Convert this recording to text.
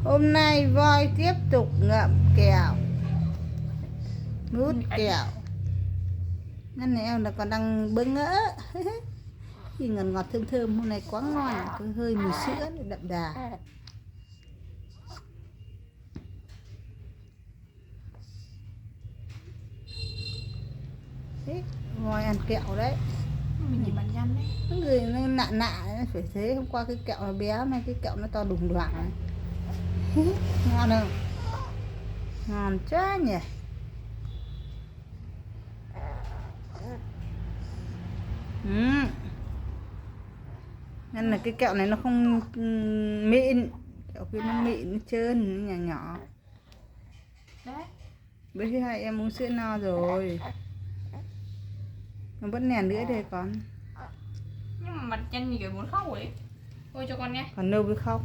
Hôm nay voi tiếp tục ngậm kẹo, nút kẹo. Ngân này em là còn đang bơ ngỡ. Thì ngọt ngọt thơm thơm, hôm nay quá ngon, có hơi mùi sữa đậm đà. Đấy, voi ăn kẹo đấy. Mình chỉ bán răm đấy. Có người nó nạ nạ phải thế, hôm qua cái kẹo nó bé, hôm nay cái kẹo nó to đùng đoàng này. Ngon không? Ngon quá nhỉ. Nên là cái kẹo này nó không mịn, kẹo kia nó mịn, nó trơn, nó nhỏ nhỏ. Đấy. Bây giờ hai em uống sữa no rồi, nó vẫn nèn nữa đây con. Nhưng mà mặt chân như kiểu muốn khóc rồi đấy. Ôi cho con nhé. Còn đâu mới khóc.